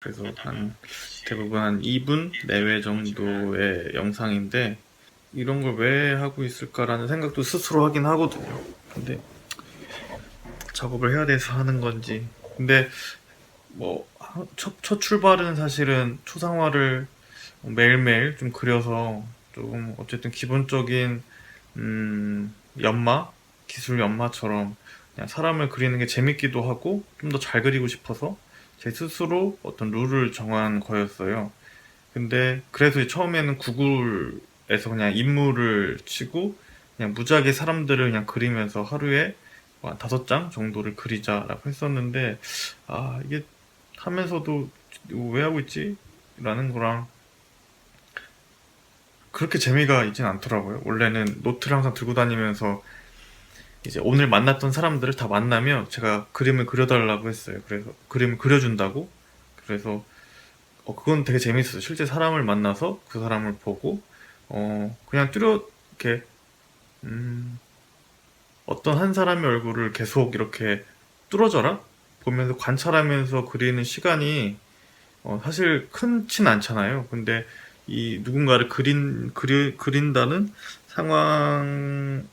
그래서 대부분 한 2분 내외 정도의 영상인데 이런 걸 왜 하고 있을까라는 생각도 스스로 하긴 하거든요. 근데 작업을 해야 돼서 하는 건지. 근데 뭐 첫 출발은 사실은 초상화를 매일매일 좀 그려서 좀 어쨌든 기본적인 연마, 기술 연마처럼 그냥 사람을 그리는 게 재밌기도 하고 좀 더 잘 그리고 싶어서 제 스스로 어떤 룰을 정한 거였어요. 근데 그래서 처음에는 구글에서 그냥 인물을 치고 그냥 무지하게 사람들을 그냥 그리면서 하루에 한 5장 정도를 그리자라고 했었는데 이게 하면서도 이거 왜 하고 있지? 라는 거랑 그렇게 재미가 있진 않더라고요. 원래는 노트를 항상 들고 다니면서 이제 오늘 만났던 사람들을 다 만나면 제가 그림을 그려달라고 했어요. 그래서 그림을 그려준다고. 그래서 그건 되게 재밌었어요. 실제 사람을 만나서 그 사람을 보고 그냥 이렇게 음, 어떤 한 사람의 얼굴을 계속 이렇게 뚫어져라 보면서 관찰하면서 그리는 시간이 사실 크진 않잖아요. 근데 이 누군가를 그린다는 상황에서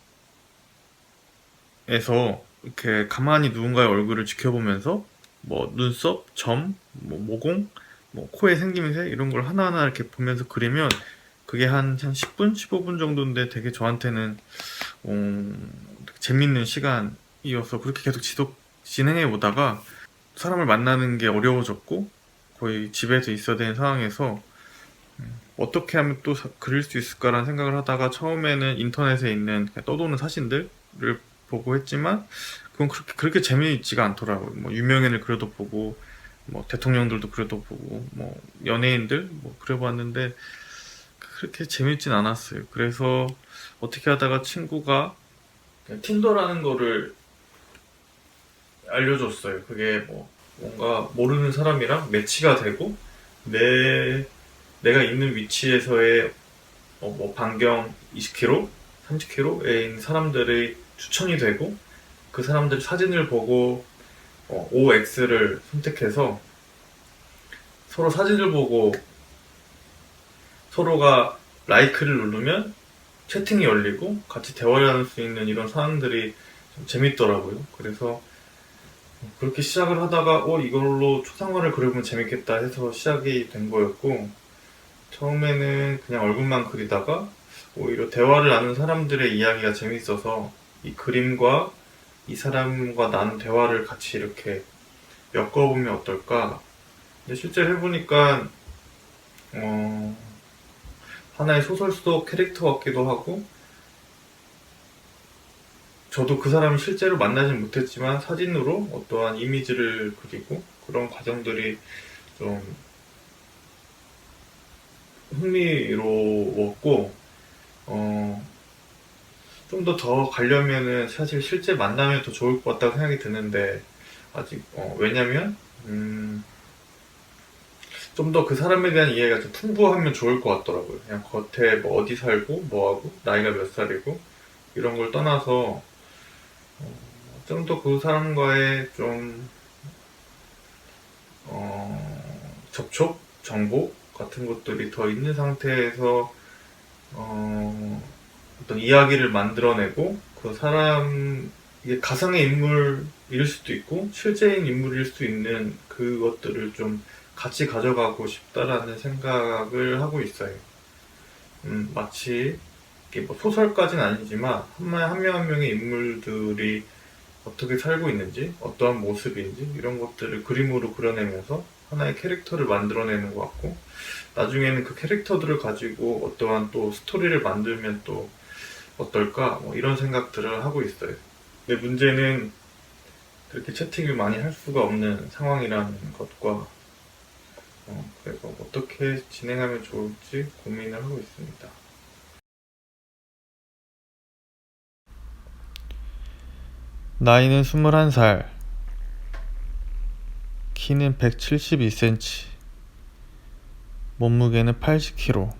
이렇게 가만히 누군가의 얼굴을 지켜보면서 뭐 눈썹, 점, 뭐 모공, 뭐 코에 생김새 이런 걸 하나하나 이렇게 보면서 그리면 그게 한 10분, 15분 정도인데 되게 저한테는 되게 재밌는 시간이어서 그렇게 계속 진행해 오다가 사람을 만나는 게 어려워졌고 거의 집에서 있어야 되는 상황에서 어떻게 하면 또 그릴 수 있을까라는 생각을 하다가 처음에는 인터넷에 있는 그냥 떠도는 사진들을 보고 했지만 그건 그렇게 재미있지가 않더라고요. 뭐 유명인을 그려도 보고 뭐 대통령들도 그려도 보고 뭐 연예인들 뭐 그려봤는데 그렇게 재밌진 않았어요. 그래서 어떻게 하다가 친구가 틴더라는 거를 알려줬어요. 그게 뭐 뭔가 모르는 사람이랑 매치가 되고 내가 있는 위치에서의 뭐 반경 20km, 30km에 있는 사람들의 추천이 되고 그 사람들 사진을 보고 OX를 선택해서 서로 사진을 보고 서로가 라이크를 누르면 채팅이 열리고 같이 대화를 할 수 있는 이런 상황들이 좀 재밌더라고요. 그래서 그렇게 시작을 하다가 이걸로 초상화를 그려보면 재밌겠다 해서 시작이 된 거였고 처음에는 그냥 얼굴만 그리다가 오히려 대화를 나눈 사람들의 이야기가 재밌어서 이 그림과 이 사람과 나눈 대화를 같이 이렇게 엮어보면 어떨까. 근데 실제로 해보니까 어, 하나의 소설 속 캐릭터 같기도 하고 저도 그 사람을 실제로 만나진 못했지만 사진으로 어떠한 이미지를 그리고 그런 과정들이 좀 흥미로웠고 좀 더 가려면은 사실 실제 만나면 더 좋을 것 같다고 생각이 드는데 아직 왜냐면 좀 더 그 사람에 대한 이해가 좀 풍부하면 좋을 것 같더라고요. 그냥 겉에 뭐 어디 살고 뭐하고 나이가 몇 살이고 이런 걸 떠나서 좀 더 그 사람과의 좀 접촉 정보 같은 것들이 더 있는 상태에서 어떤 이야기를 만들어내고 그 사람 이게 가상의 인물일 수도 있고 실제인 인물일 수도 있는 그것들을 좀 같이 가져가고 싶다라는 생각을 하고 있어요. 마치 이게 뭐 소설까지는 아니지만 한 명 한 명의 인물들이 어떻게 살고 있는지 어떠한 모습인지 이런 것들을 그림으로 그려내면서 하나의 캐릭터를 만들어내는 것 같고 나중에는 그 캐릭터들을 가지고 어떠한 또 스토리를 만들면 또 어떨까? 뭐 이런 생각들을 하고 있어요. 근데 문제는 그렇게 채팅을 많이 할 수가 없는 상황이라는 것과 그래서 어떻게 진행하면 좋을지 고민을 하고 있습니다. 나이는 21살, 키는 172cm, 몸무게는 80kg.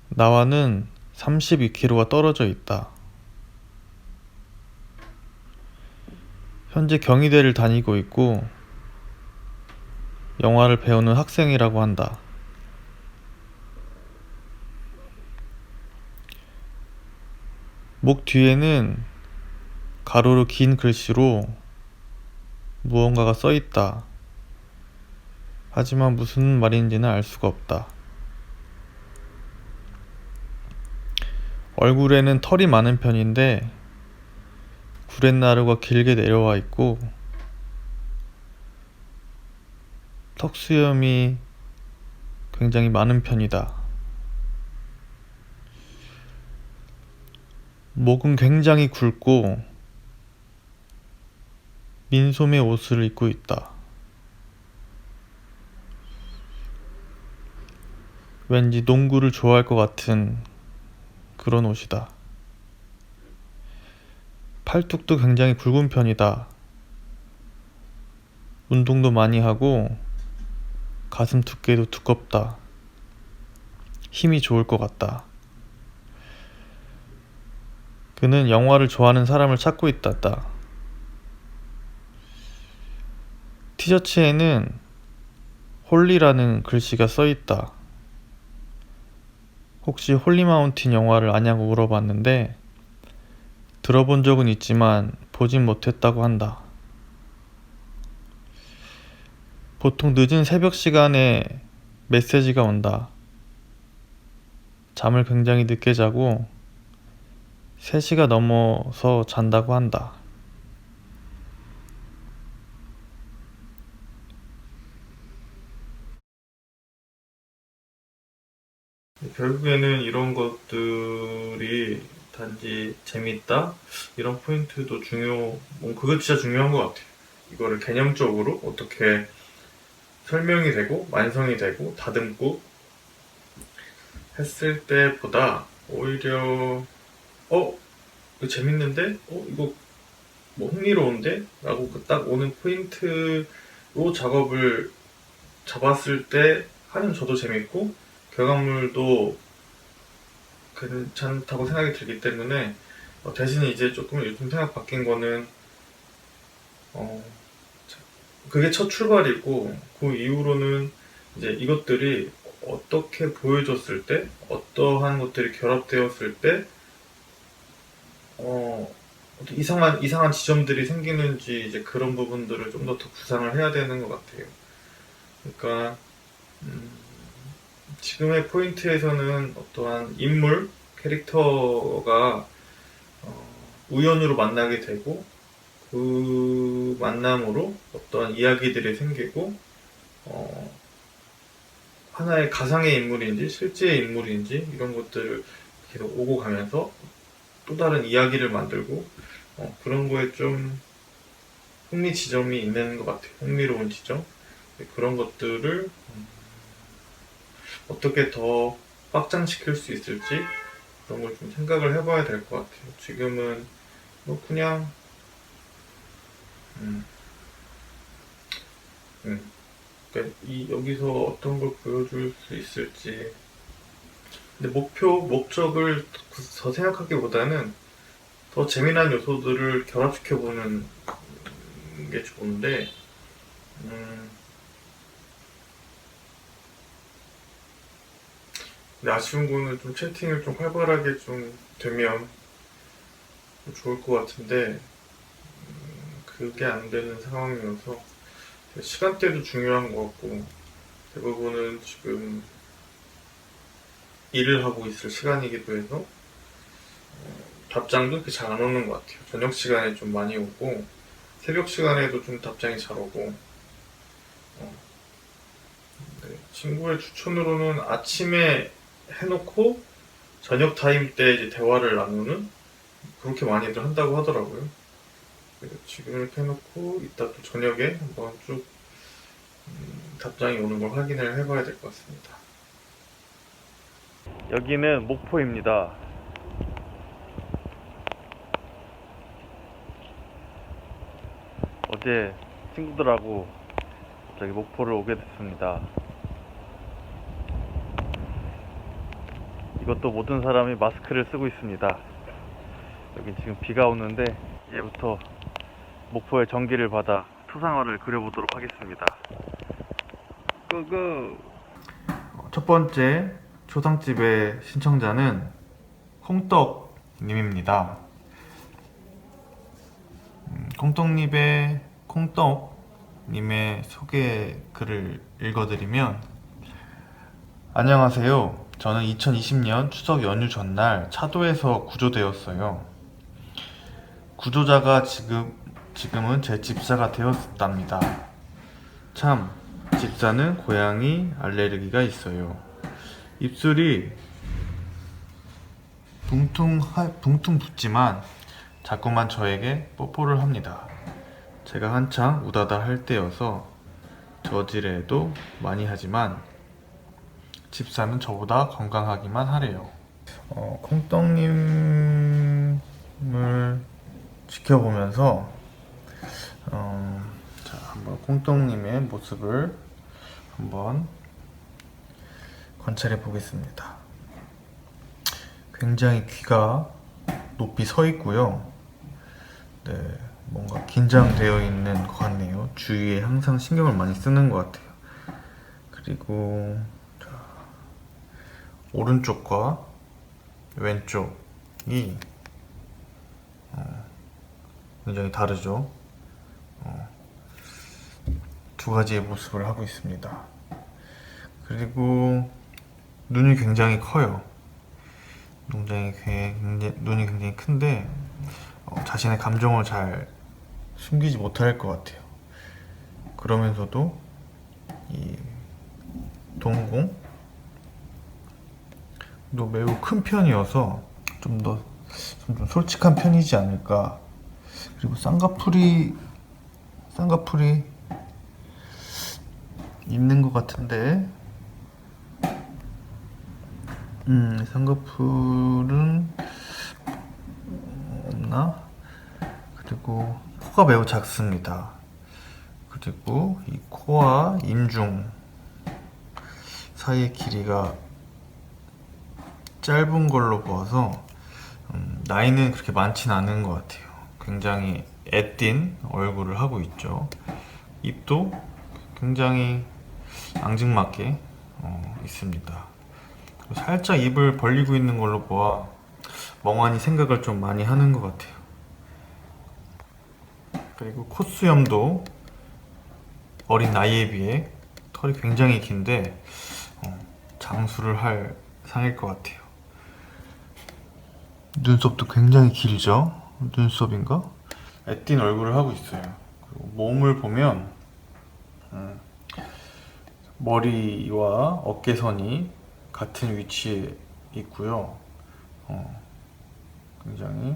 나와는 32kg가 떨어져 있다. 현재 경희대를 다니고 있고 영화를 배우는 학생이라고 한다. 목 뒤에는 가로로 긴 글씨로 무언가가 써 있다. 하지만 무슨 말인지는 알 수가 없다. 얼굴에는 털이 많은 편인데 구렛나루가 길게 내려와 있고 턱수염이 굉장히 많은 편이다. 목은 굉장히 굵고 민소매 옷을 입고 있다. 왠지 농구를 좋아할 것 같은 그런 옷이다. 팔뚝도 굉장히 굵은 편이다. 운동도 많이 하고 가슴 두께도 두껍다. 힘이 좋을 것 같다. 그는 영화를 좋아하는 사람을 찾고 있다. 티셔츠에는 홀리라는 글씨가 써 있다. 혹시 홀리마운틴 영화를 아냐고 물어봤는데 들어본 적은 있지만 보진 못했다고 한다. 보통 늦은 새벽 시간에 메시지가 온다. 잠을 굉장히 늦게 자고 3시가 넘어서 잔다고 한다. 결국에는 이런 것들이 단지 재밌다? 이런 포인트도 그거 진짜 중요한 것 같아요. 이거를 개념적으로 어떻게 설명이 되고, 완성이 되고, 다듬고 했을 때보다 오히려, 이거 재밌는데? 이거 뭐 흥미로운데? 라고 그 딱 오는 포인트로 작업을 잡았을 때 하면 저도 재밌고, 결과물도 괜찮다고 생각이 들기 때문에 대신에 이제 조금 요즘 생각 바뀐 거는 그게 첫 출발이고 그 이후로는 이제 이것들이 어떻게 보여줬을 때 어떠한 것들이 결합되었을 때 이상한 지점들이 생기는지 이제 그런 부분들을 좀 더 구상을 해야 되는 것 같아요. 그러니까 지금의 포인트에서는 어떠한 인물, 캐릭터가 우연으로 만나게 되고 그 만남으로 어떠한 이야기들이 생기고 하나의 가상의 인물인지 실제의 인물인지 이런 것들을 계속 오고 가면서 또 다른 이야기를 만들고 그런 거에 좀 흥미 지점이 있는 것 같아요. 흥미로운 지점. 그런 것들을 어떻게 더 확장시킬 수 있을지 그런 걸 좀 생각을 해봐야 될 것 같아요. 지금은 뭐 그냥 그러니까 여기서 어떤 걸 보여줄 수 있을지 근데 목적을 더 생각하기보다는 더 재미난 요소들을 결합시켜보는 게 좋은데 근데 아쉬운 거는 좀 채팅을 좀 활발하게 좀 되면 좋을 것 같은데 그게 안 되는 상황이어서 시간대도 중요한 것 같고 대부분은 지금 일을 하고 있을 시간이기도 해서 답장도 그렇게 잘 안 오는 것 같아요. 저녁 시간에 좀 많이 오고 새벽 시간에도 좀 답장이 잘 오고 네, 친구의 추천으로는 아침에 해놓고 저녁 타임 때 이제 대화를 나누는 그렇게 많이들 한다고 하더라고요. 그래서 지금 이렇게 해놓고 이따 또 저녁에 한번 쭉 답장이 오는 걸 확인을 해봐야 될 것 같습니다. 여기는 목포입니다. 어제 친구들하고 갑자기 목포를 오게 됐습니다. 이것도 모든 사람이 마스크를 쓰고 있습니다. 여긴 지금 비가 오는데 이제부터 목포의 전기를 받아 초상화를 그려보도록 하겠습니다. 고고! 첫 번째 초상집의 신청자는 콩떡님입니다. 콩떡님의 소개 글을 읽어드리면, 안녕하세요. 저는 2020년 추석 연휴 전날 차도에서 구조되었어요. 구조자가 지금은 제 집사가 되었답니다. 참, 집사는 고양이 알레르기가 있어요. 입술이 붕퉁 붓지만 자꾸만 저에게 뽀뽀를 합니다. 제가 한창 우다다 할 때여서 저지레도 많이 하지만 집사는 저보다 건강하기만 하래요. 콩떡님을 지켜보면서 자, 한번 콩떡님의 모습을 한번 관찰해 보겠습니다. 굉장히 귀가 높이 서 있고요. 네, 뭔가 긴장되어 있는 것 같네요. 주위에 항상 신경을 많이 쓰는 것 같아요. 그리고 자, 오른쪽과 왼쪽이 굉장히 다르죠. 두 가지의 모습을 하고 있습니다. 그리고 눈이 굉장히 커요. 눈이 굉장히 큰데 자신의 감정을 잘 숨기지 못할 것 같아요. 그러면서도 이 동공도 매우 큰 편이어서 좀 솔직한 편이지 않을까. 그리고 쌍꺼풀이 있는 것 같은데, 쌍꺼풀은 없나? 그리고 코가 매우 작습니다. 그리고 이 코와 인중 사이의 길이가 짧은 걸로 보아서 나이는 그렇게 많진 않은 것 같아요. 굉장히 애띤 얼굴을 하고 있죠. 입도 굉장히 앙증맞게 있습니다. 살짝 입을 벌리고 있는 걸로 보아 멍하니 생각을 좀 많이 하는 것 같아요. 그리고 콧수염도 어린 나이에 비해 털이 굉장히 긴데 장수를 할 상일 것 같아요. 눈썹도 굉장히 길죠? 눈썹인가? 애띤 얼굴을 하고 있어요. 그리고 몸을 보면 머리와 어깨선이 같은 위치에 있고요. 굉장히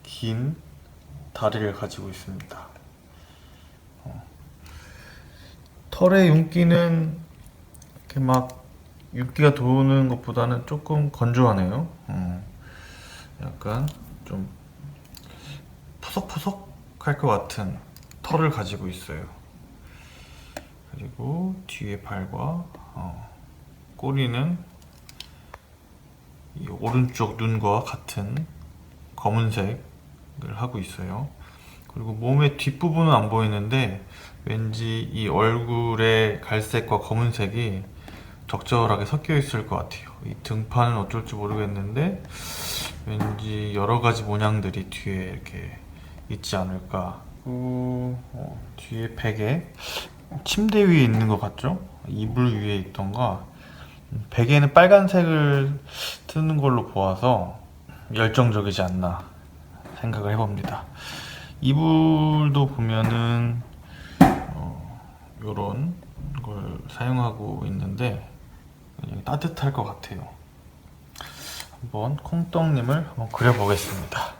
긴 다리를 가지고 있습니다. 털의 윤기는 이렇게 막 윤기가 도는 것보다는 조금 건조하네요. 약간 좀 푸석푸석할 것 같은 털을 가지고 있어요. 그리고 뒤에 발과 꼬리는 이 오른쪽 눈과 같은 검은색을 하고 있어요. 그리고 몸의 뒷부분은 안 보이는데 왠지 이 얼굴의 갈색과 검은색이 적절하게 섞여 있을 것 같아요. 이 등판은 어쩔지 모르겠는데 왠지 여러 가지 모양들이 뒤에 이렇게 있지 않을까. 뒤에 베개, 침대 위에 있는 것 같죠? 이불 위에 있던가. 베개는 빨간색을 쓰는 걸로 보아서 열정적이지 않나 생각을 해봅니다. 이불도 보면은 요런 걸 사용하고 있는데 굉장히 따뜻할 것 같아요. 한번 콩떡님을 한번 그려보겠습니다.